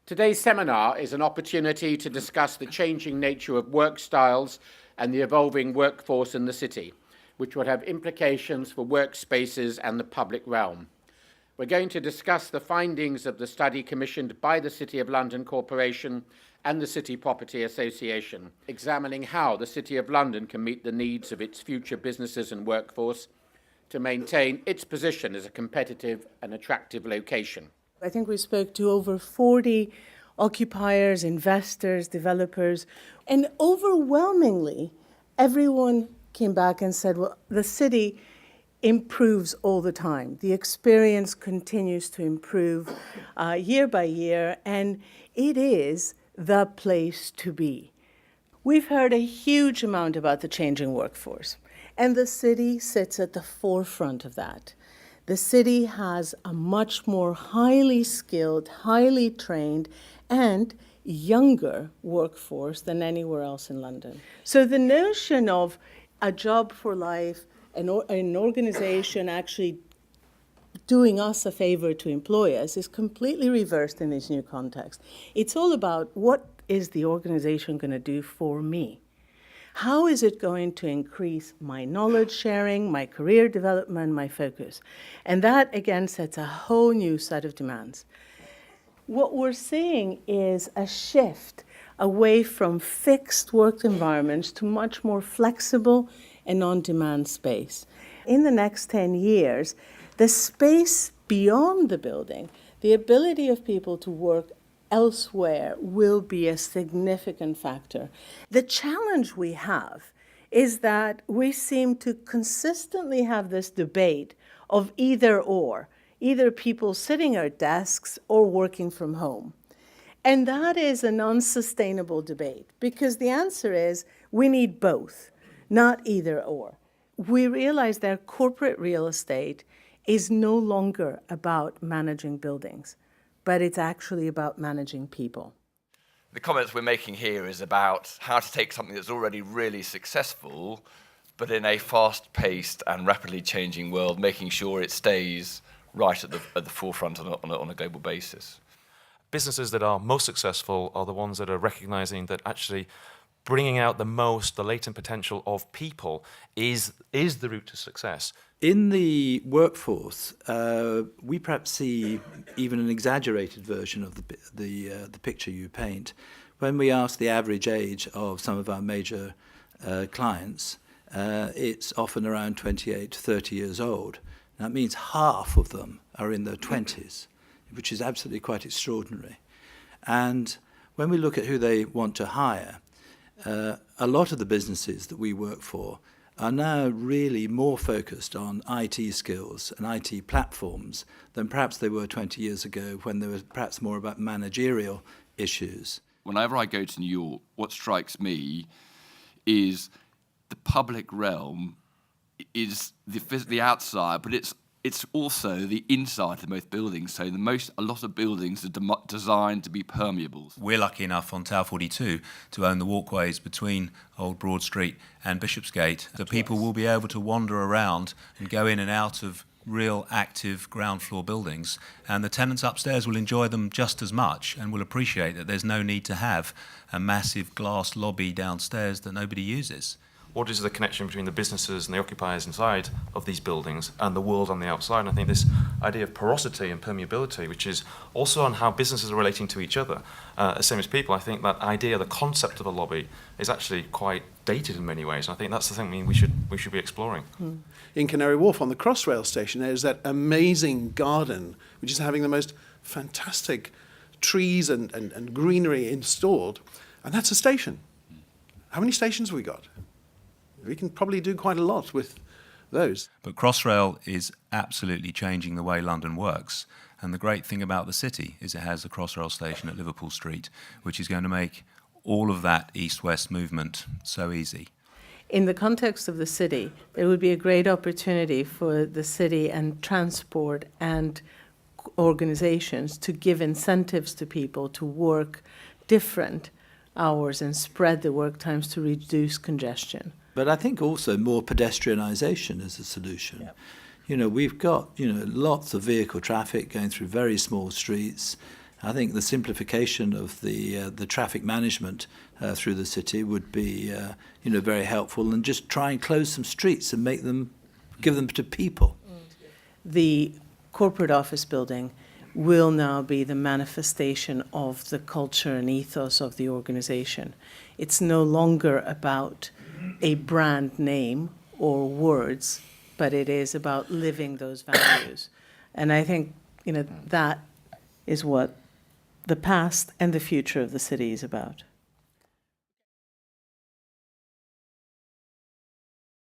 Today's seminar is an opportunity to discuss the changing nature of work styles and the evolving workforce in the city, which would have implications for workspaces and the public realm. We're going to discuss the findings of the study commissioned by the City of London Corporation and the City Property Association, examining how the City of London can meet the needs of its future businesses and workforce to maintain its position as a competitive and attractive location. I think we spoke to over 40 occupiers, investors, developers, and overwhelmingly, everyone came back and said, well, the city improves all the time. The experience continues to improve year by year, and it is the place to be. We've heard a huge amount about the changing workforce, and the city sits at the forefront of that. The city has a much more highly skilled, highly trained, and younger workforce than anywhere else in London. So the notion of a job for life, an organization actually doing us a favor to employ us is completely reversed in this new context. It's all about what is the organization going to do for me? How is it going to increase my knowledge sharing, my career development, my focus? And that, again, sets a whole new set of demands. What we're seeing is a shift away from fixed work environments to much more flexible and on-demand space. In the next 10 years, the space beyond the building, the ability of people to work elsewhere will be a significant factor. The challenge we have is that we seem to consistently have this debate of either people sitting at desks or working from home. And that is an unsustainable debate because the answer is we need both, not either or. We realize that corporate real estate is no longer about managing buildings, but it's actually about managing people. The comments we're making here is about how to take something that's already really successful, but in a fast-paced and rapidly changing world, making sure it stays right at the forefront on a global basis. Businesses that are most successful are the ones that are recognizing that actually bringing out the latent potential of people is the route to success. In the workforce, we perhaps see even an exaggerated version of the picture you paint. When we ask the average age of some of our major clients, it's often around 28 to 30 years old. That means half of them are in their 20s, which is absolutely quite extraordinary. And when we look at who they want to hire, a lot of the businesses that we work for are now really more focused on IT skills and IT platforms than perhaps they were 20 years ago when there was perhaps more about managerial issues. Whenever I go to New York, what strikes me is the public realm is the outside, but it's also the inside of most buildings. So a lot of buildings are designed to be permeable. We're lucky enough on Tower 42 to own the walkways between Old Broad Street and Bishopsgate. So people will be able to wander around and go in and out of real active ground floor buildings, and the tenants upstairs will enjoy them just as much and will appreciate that there's no need to have a massive glass lobby downstairs that nobody uses. What is the connection between the businesses and the occupiers inside of these buildings and the world on the outside? And I think this idea of porosity and permeability, which is also on how businesses are relating to each other, same as people, I think that idea, the concept of a lobby, is actually quite dated in many ways. And I think that's the thing we should be exploring. In Canary Wharf, on the Crossrail station, there's that amazing garden, which is having the most fantastic trees and greenery installed. And that's a station. How many stations have we got? We can probably do quite a lot with those. But Crossrail is absolutely changing the way London works. And the great thing about the city is it has a Crossrail station at Liverpool Street, which is going to make all of that east-west movement so easy. In the context of the city, there would be a great opportunity for the city and transport and organizations to give incentives to people to work different hours and spread the work times to reduce congestion. But I think also more pedestrianisation is a solution. Yep. You know, we've got, lots of vehicle traffic going through very small streets, I think the simplification of the traffic management through the city would be very helpful, and just try and close some streets and give them to people. The corporate office building will now be the manifestation of the culture and ethos of the organization. It's no longer about a brand name or words, but it is about living those values. And I think, that is what the past and the future of the city is about.